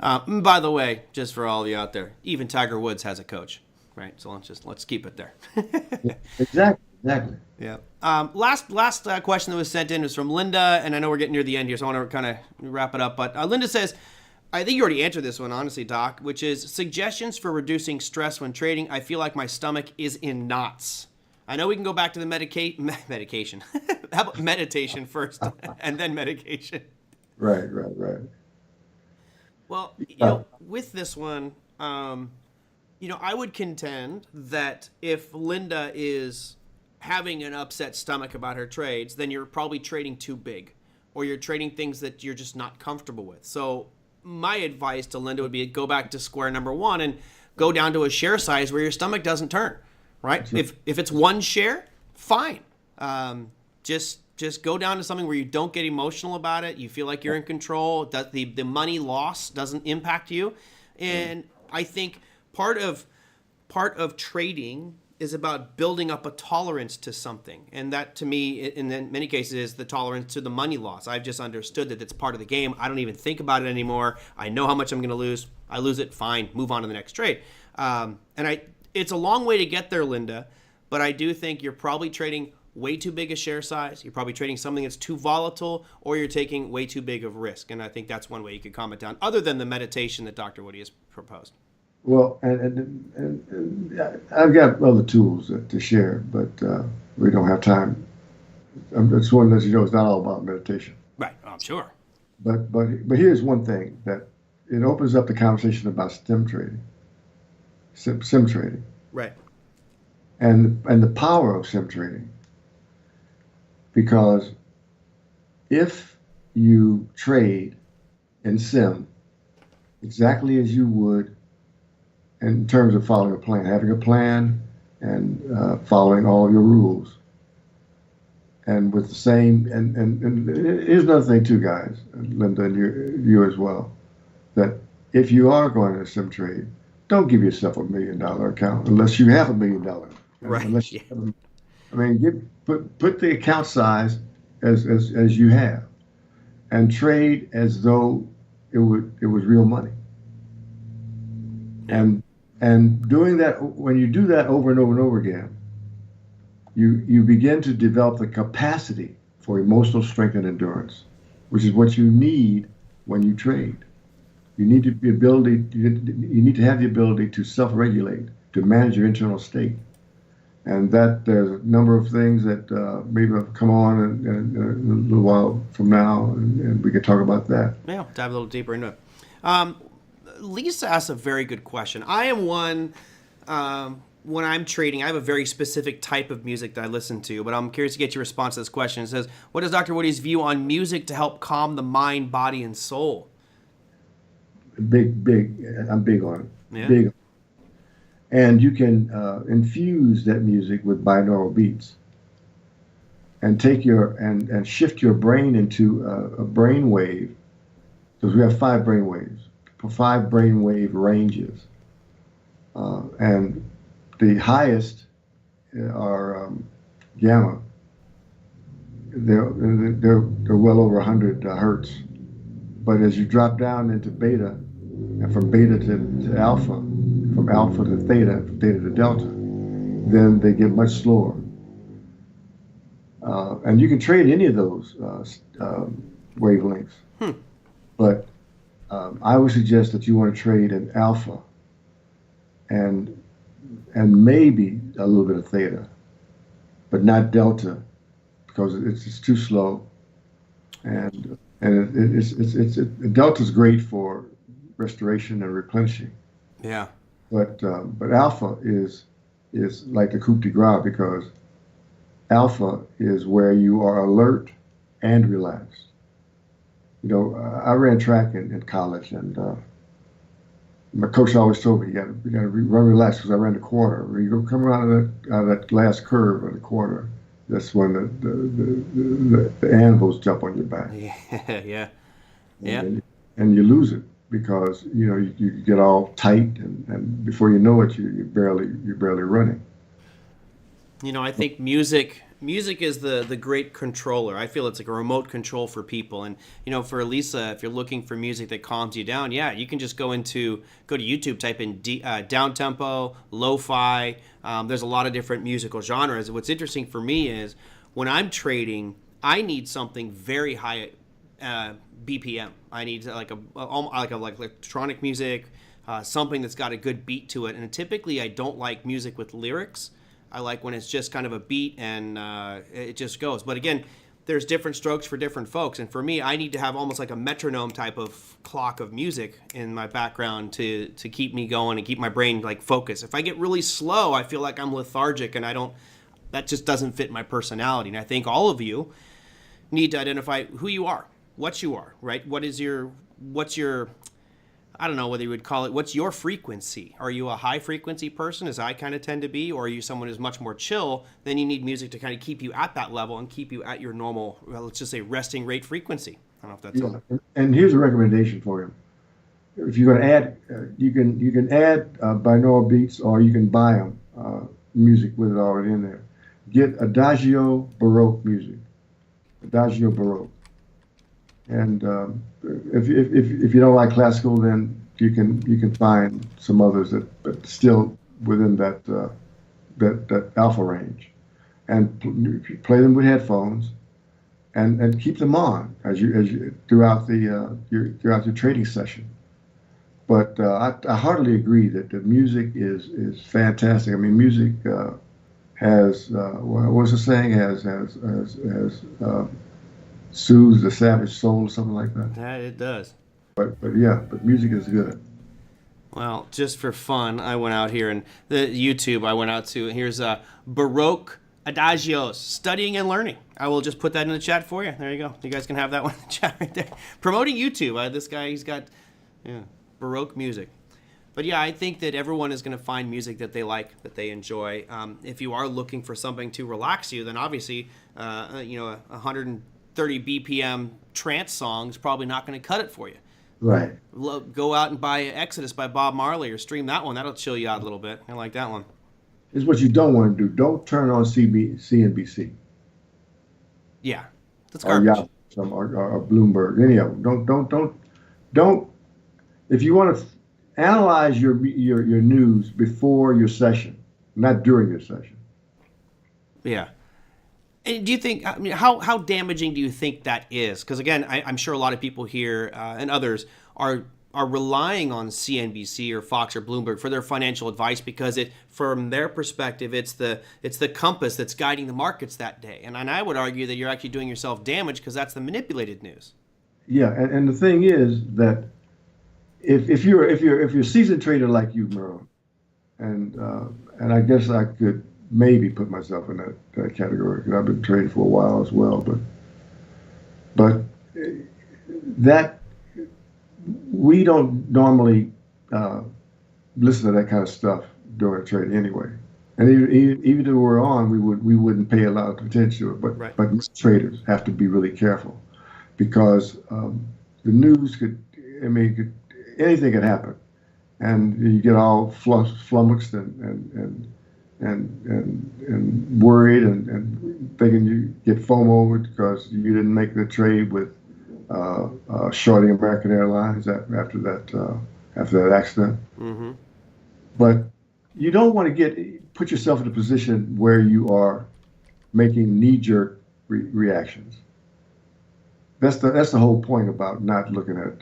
By the way, just for all of you out there, even Tiger Woods has a coach, right? So let's keep it there. Yeah, exactly. Yeah. Last question that was sent in was from Linda, and I know we're getting near the end here, so I want to kind of wrap it up. But Linda says, I think you already answered this one, honestly, Doc, which is suggestions for reducing stress when trading. I feel like my stomach is in knots. I know we can go back to the medication. How about meditation first and then medication? Right. Well, with this one, I would contend that if Linda is having an upset stomach about her trades, then you're probably trading too big, or you're trading things that you're just not comfortable with. So my advice to Linda would be go back to square number one and go down to a share size where your stomach doesn't turn, right? If it's one share, fine. Just go down to something where you don't get emotional about it. You feel like you're in control. That the money loss doesn't impact you. And I think part of trading is about building up a tolerance to something. And that, to me, in many cases, is the tolerance to the money loss. I've just understood that it's part of the game. I don't even think about it anymore. I know how much I'm going to lose. I lose it, fine, move on to the next trade. It's a long way to get there, Linda, but I do think you're probably trading way too big a share size. You're probably trading something that's too volatile, or you're taking way too big of risk. And I think that's one way you could calm it down, other than the meditation that Dr. Woody has proposed. Well, and I've got other tools to share, but we don't have time. I just want to let you know it's not all about meditation. Right, I'm sure. But here's one thing that it opens up the conversation about sim trading. Right. And the power of sim trading. Because if you trade in sim exactly as you would in terms of following a plan, having a plan and following all your rules, and with the same, and here's another thing too, guys, Linda, and you as well, that if you are going to sim trade, don't give yourself $1 million account unless you have $1 million. Right. Unless you have put the account size as you have, and trade as though it was real money. And doing that, when you do that over and over and over again, you begin to develop the capacity for emotional strength and endurance, which is what you need when you trade. You need to have the ability to self-regulate, to manage your internal state. And that there's a number of things that maybe will come on in a little while from now, and we can talk about that. Yeah, dive a little deeper into it. Lisa asked a very good question. I am one, when I'm trading, I have a very specific type of music that I listen to, but I'm curious to get your response to this question. It says, what is Dr. Woody's view on music to help calm the mind, body, and soul? Big, I'm big on it. Yeah. Big. And you can infuse that music with binaural beats, and take and shift your brain into a brain wave, because we have 5 brain waves, 5 brain wave ranges, and the highest are gamma. They're well over 100 hertz, but as you drop down into beta, and from beta to alpha, from alpha to theta, from theta to delta, then they get much slower. And you can trade any of those wavelengths. But I would suggest that you want to trade in alpha and maybe a little bit of theta. but not delta because it's too slow. And delta's great for restoration and replenishing. Yeah. But alpha is like the coup de grace because alpha is where you are alert and relaxed. You know, I ran track in college, and my coach always told me you got to run relaxed because I ran the quarter. When you go come out of that last curve of the quarter, that's when the anvils jump on your back. Yeah. Yeah. Yeah. And you lose it because you get all tight, and before you know it, you're barely running. I think music is the great controller. I feel it's like a remote control for people. And for Elisa, if you're looking for music that calms you down, yeah, you can just go to YouTube, type in down tempo, lo-fi. There's a lot of different musical genres. What's interesting for me is when I'm trading, I need something very high BPM. I need like electronic music, something that's got a good beat to it. And typically, I don't like music with lyrics. I like when it's just kind of a beat and it just goes. But again, there's different strokes for different folks. And for me, I need to have almost like a metronome type of clock of music in my background to keep me going and keep my brain like focused. If I get really slow, I feel like I'm lethargic and that just doesn't fit my personality. And I think all of you need to identify who you are, what you are, right? What's your I don't know whether you would call it, what's your frequency? Are you a high frequency person, as I kind of tend to be, or are you someone who's much more chill? Then you need music to kind of keep you at that level and keep you at your normal, well, let's just say resting rate frequency. I don't know if that's And here's a recommendation for you. If you're going to add, you can add binaural beats, or you can buy them music with it already in there. Get Adagio Baroque music, Adagio Baroque. And if you don't like classical, then you can find some others that still within that alpha range, and play them with headphones, and keep them on as you throughout your trading session. But I heartily agree that the music is fantastic. I mean, music has what's the saying, has soothes the savage soul or something like that. Yeah, it does. But music is good. Well, just for fun, I went out here and the YouTube I went out to. Here's Baroque Adagios, Studying and Learning. I will just put that in the chat for you. There you go. You guys can have that one in the chat right there. Promoting YouTube. This guy, he's got Baroque music. But yeah, I think that everyone is going to find music that they like, that they enjoy. If you are looking for something to relax you, then obviously, 130 BPM trance song is probably not going to cut it for you. Right. Go out and buy Exodus by Bob Marley or stream that one. That'll chill you out a little bit. I like that one. It's what you don't want to do. Don't turn on CNBC. Yeah, that's garbage. Or Bloomberg. Any of them. Don't. If you want to analyze your news before your session, not during your session. Yeah. And do you think, how damaging do you think that is? Because again, I'm sure a lot of people here and others are relying on CNBC or Fox or Bloomberg for their financial advice because from their perspective, it's the compass that's guiding the markets that day. And I would argue that you're actually doing yourself damage because that's the manipulated news. Yeah, and the thing is that if you're a seasoned trader like you, Merlin, and I guess I could maybe put myself in that category because I've been trading for a while as well. But that we don't normally listen to that kind of stuff during a trade anyway. And even if we're on, we wouldn't pay a lot of attention to it. But right. But most traders have to be really careful because the news anything could happen, and you get all flummoxed and worried and thinking you get FOMO because you didn't make the trade with shorting American Airlines after that accident. Mm-hmm. But you don't want to put yourself in a position where you are making knee-jerk reactions. That's the whole point about not looking at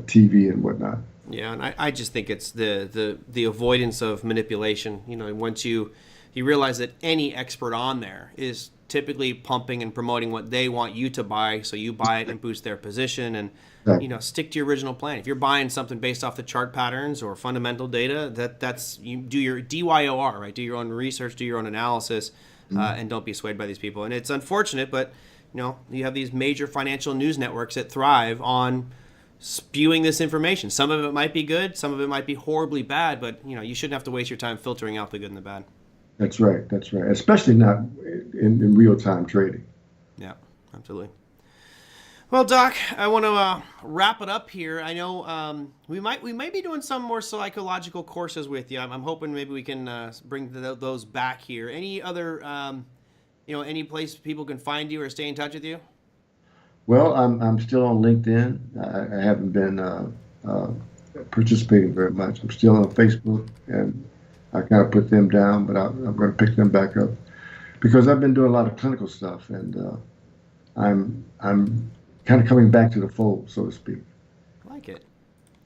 TV and whatnot. Yeah, and I just think it's the avoidance of manipulation. Once you you realize that any expert on there is typically pumping and promoting what they want you to buy, so you buy it and boost their position. And stick to your original plan. If you're buying something based off the chart patterns or fundamental data, that's you do your DYOR, right? Do your own research, do your own analysis, and don't be swayed by these people. And it's unfortunate, but you have these major financial news networks that thrive on spewing this information. Some of it might be good, some of it might be horribly bad, but you shouldn't have to waste your time filtering out the good and the bad. That's right. Especially not in real-time trading. Yeah, absolutely. Well, Doc, I want to wrap it up here. I know we might be doing some more psychological courses with you. I'm hoping maybe we can bring those back here. Any other, any place people can find you or stay in touch with you? Well, I'm still on LinkedIn. I haven't been participating very much. I'm still on Facebook, and I kind of put them down, but I'm going to pick them back up because I've been doing a lot of clinical stuff, and I'm kind of coming back to the fold, so to speak. I like it.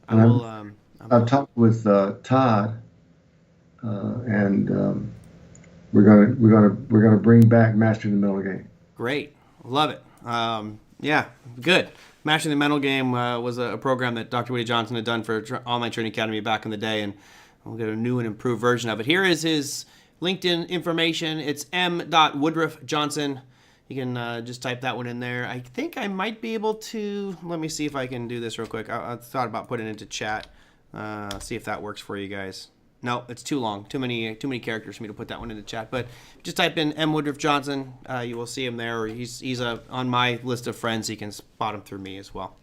I've talked with Todd, and we're gonna bring back Mastering the Mental Game. Great, love it. Yeah, good. Mastering the Mental Game was a program that Dr. Woody Johnson had done for Online Trading Academy back in the day, and we'll get a new and improved version of it. Here is his LinkedIn information. It's m.woodruff Johnson. You can just type that one in there. I think I might be able to, let me see if I can do this real quick. I thought about putting it into chat. See if that works for you guys. No, it's too long. Too many characters for me to put that one into chat. But just type in M. Woodruff Johnson. You will see him there. He's on my list of friends. You can spot him through me as well.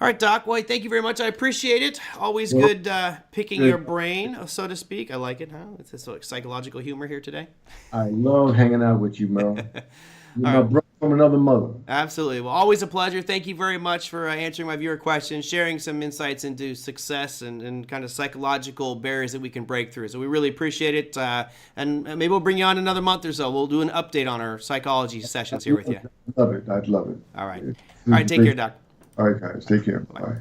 All right, Doc. Well, thank you very much. I appreciate it. Always good picking your brain, so to speak. I like it, huh? It's this psychological humor here today. I love hanging out with you, Merle. You're my brother from another mother. Absolutely. Well, always a pleasure. Thank you very much for answering my viewer questions, sharing some insights into success and kind of psychological barriers that we can break through. So we really appreciate it. And maybe we'll bring you on another month or so. We'll do an update on our psychology sessions here with you. I'd love it. All right. All right. Take care, Doc. All right, guys. Take care. Bye.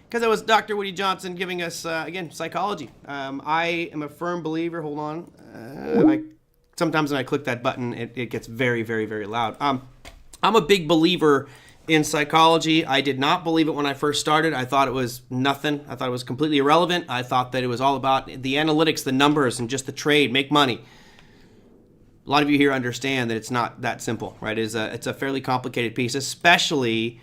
Because that was Dr. Woody Johnson giving us, again, psychology. I am a firm believer. Hold on. Sometimes when I click that button, it gets very, very, very loud. I'm a big believer in psychology. I did not believe it when I first started. I thought it was nothing. I thought it was completely irrelevant. I thought that it was all about the analytics, the numbers, and just the trade, make money. A lot of you here understand that it's not that simple, right? It's a fairly complicated piece, especially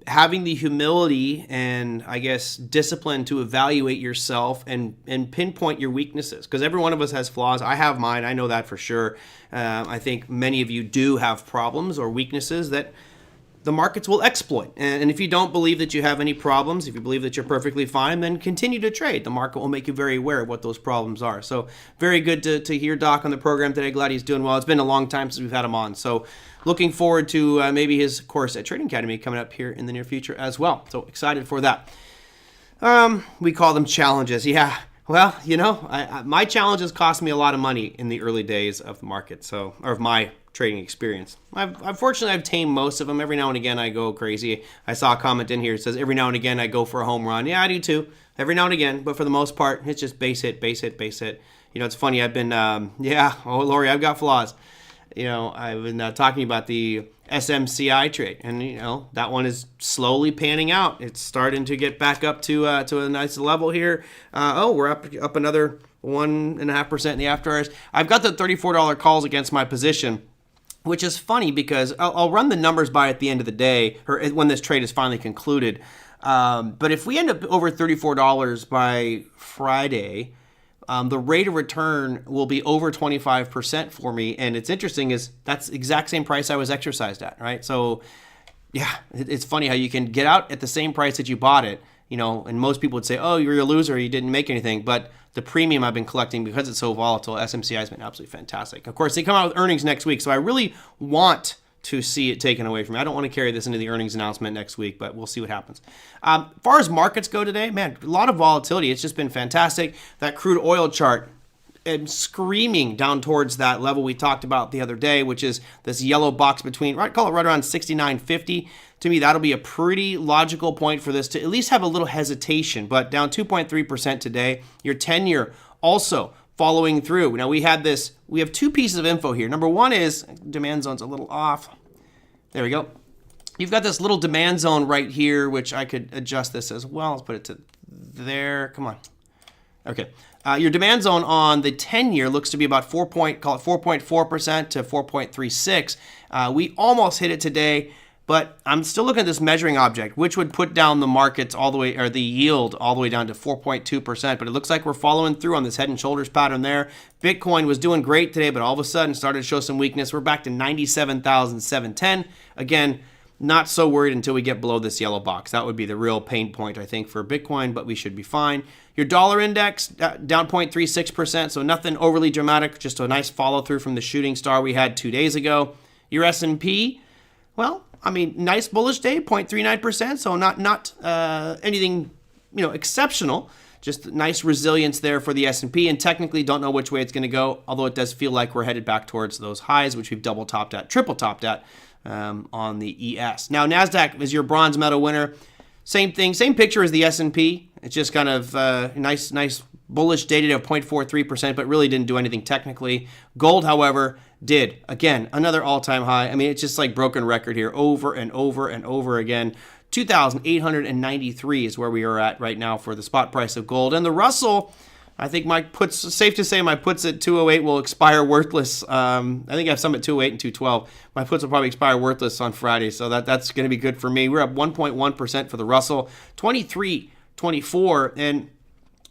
having the humility and, I guess, discipline to evaluate yourself and pinpoint your weaknesses. Because every one of us has flaws. I have mine. I know that for sure. I think many of you do have problems or weaknesses that the markets will exploit. And if you don't believe that you have any problems, if you believe that you're perfectly fine, then continue to trade. The market will make you very aware of what those problems are. So very good to hear Doc on the program today. Glad he's doing well. It's been a long time since we've had him on. So looking forward to maybe his course at Trading Academy coming up here in the near future as well. So excited for that. We call them challenges. Yeah. Well, my challenges cost me a lot of money in the early days of the market, or of my trading experience. Unfortunately, I've tamed most of them. Every now and again, I go crazy. I saw a comment in here that says, every now and again, I go for a home run. Yeah, I do too. Every now and again, but for the most part, it's just base hit, base hit, base hit. It's funny. I've been, Lori, I've got flaws. I've been talking about the SMCI trade, and that one is slowly panning out. It's starting to get back up to a nice level here. We're up another 1.5% in the after hours. I've got the $34 calls against my position, which is funny because I'll run the numbers by at the end of the day, or when this trade is finally concluded. But if we end up over $34 by Friday, the rate of return will be over 25% for me. And it's interesting is that's the exact same price I was exercised at, right? So yeah, it's funny how you can get out at the same price that you bought it, and most people would say, oh, you're a loser, you didn't make anything. But the premium I've been collecting, because it's so volatile, SMCI has been absolutely fantastic. Of course, they come out with earnings next week, so I really want to see it taken away from me. I don't want to carry this into the earnings announcement next week, but we'll see what happens. As far as markets go today, man, a lot of volatility. It's just been fantastic. That crude oil chart, screaming down towards that level we talked about the other day, which is this yellow box between, call it right around 69.50. To me, that'll be a pretty logical point for this to at least have a little hesitation, but down 2.3% today. Your 10-year also following through. Now we have two pieces of info here. Number one is demand zone's a little off. There we go. You've got this little demand zone right here, which I could adjust this as well. Let's put it to there. Come on. Okay. Your demand zone on the 10-year looks to be about 4.4% to 4.36. We almost hit it today, but I'm still looking at this measuring object, which would put down the markets all the way, or the yield all the way down to 4.2%. But it looks like we're following through on this head and shoulders pattern there. Bitcoin was doing great today, but all of a sudden started to show some weakness. We're back to 97,710. Again, not so worried until we get below this yellow box. That would be the real pain point, I think, for Bitcoin, but we should be fine. Your dollar index down 0.36%, so nothing overly dramatic, just a nice follow through from the shooting star we had 2 days ago. Your S&P, well, I mean, nice bullish day, 0.39%, so not anything, exceptional. Just nice resilience there for the S&P, and technically don't know which way it's going to go, although it does feel like we're headed back towards those highs, which we've triple topped at on the ES. Now, NASDAQ is your bronze medal winner. Same thing, same picture as the S&P. It's just kind of nice bullish day today of 0.43%, but really didn't do anything technically. Gold, however, did. Again, another all-time high. I mean, it's just like broken record here over and over and over again. 2,893 is where we are at right now for the spot price of gold. And the Russell, I think safe to say my puts at 208 will expire worthless. I think I have some at 208 and 212. My puts will probably expire worthless on Friday, so that's going to be good for me. We're up 1.1% for the Russell, 23.24. And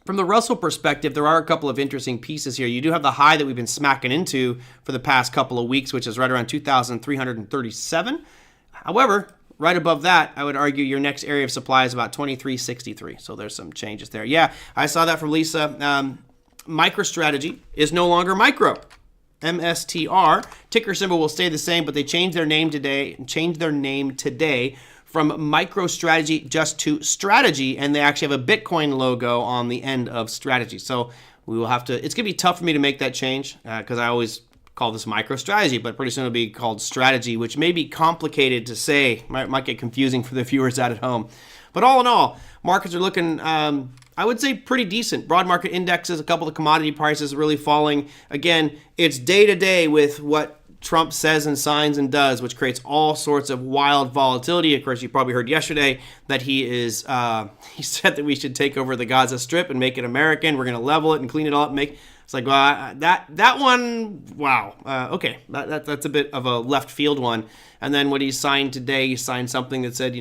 from the Russell perspective, there are a couple of interesting pieces here. You do have the high that we've been smacking into for the past couple of weeks, which is right around 2,337. However, right above that, I would argue your next area of supply is about 2363. So there's some changes there. Yeah, I saw that from Lisa. MicroStrategy is no longer Micro. MSTR. Ticker symbol will stay the same, but they changed their name today from MicroStrategy just to Strategy, and they actually have a Bitcoin logo on the end of Strategy. So we will have to, it's going to be tough for me to make that change because I always call this MicroStrategy, but pretty soon it'll be called Strategy, which may be complicated to say, might get confusing for the viewers out at home. But all in all, markets are looking, I would say, pretty decent. Broad market indexes, a couple of commodity prices really falling. Again, it's day to day with what Trump says and signs and does, which creates all sorts of wild volatility. Of course, you probably heard yesterday that he said that we should take over the Gaza Strip and make it American. We're going to level it and clean it all up and make. It's like, well, that one, wow. Okay, that's a bit of a left field one. And then what he signed today, he signed something that said,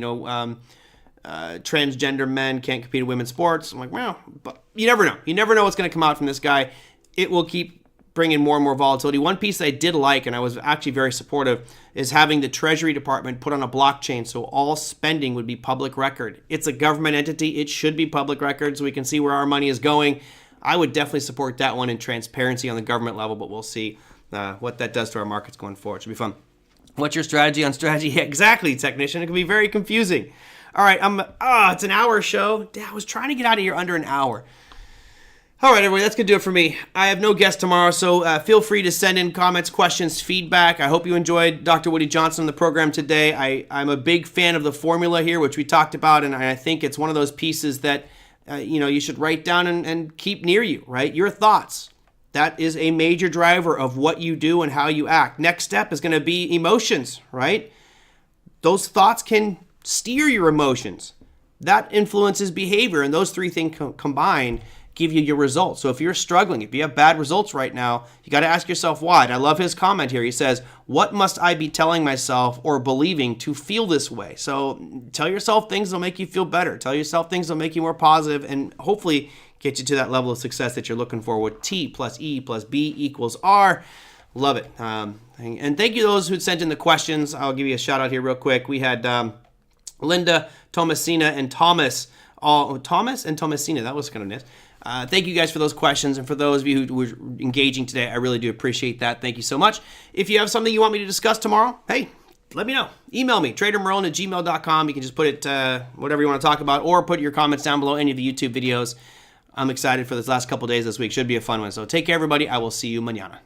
transgender men can't compete in women's sports. I'm like, well, but you never know. You never know what's going to come out from this guy. It will keep bringing more and more volatility. One piece that I did like, and I was actually very supportive, is having the Treasury Department put on a blockchain so all spending would be public record. It's a government entity. It should be public record so we can see where our money is going. I would definitely support that one in transparency on the government level, but we'll see what that does to our markets going forward. It should be fun. What's your strategy on strategy? Yeah, exactly, technician. It can be very confusing. All right, it's an hour show. I was trying to get out of here under an hour. All right, everybody, that's going to do it for me. I have no guest tomorrow, so feel free to send in comments, questions, feedback. I hope you enjoyed Dr. Woody Johnson on the program today. I'm a big fan of the formula here, which we talked about, and I think it's one of those pieces that you should write down and keep near you, right? Your thoughts. That is a major driver of what you do and how you act. Next step is going to be emotions, right? Those thoughts can steer your emotions. That influences behavior, and those three things combined give you your results. So if you're struggling, if you have bad results right now, you got to ask yourself why. And I love his comment here. He says, what must I be telling myself or believing to feel this way? So tell yourself things that'll make you feel better. Tell yourself things that'll make you more positive and hopefully get you to that level of success that you're looking for with T plus E plus B equals R. Love it. And thank you to those who sent in the questions. I'll give you a shout out here real quick. We had Linda, Thomasina, and Thomas. Thomas and Thomasina. That was kind of nice. Thank you guys for those questions, and for those of you who were engaging today, I really do appreciate that. Thank you so much. If you have something you want me to discuss tomorrow, hey, let me know. Email me, tradermerlin@gmail.com. You can just put it whatever you want to talk about, or put your comments down below any of the YouTube videos. I'm excited for this last couple days this week. Should be a fun one. So take care, everybody. I will see you mañana.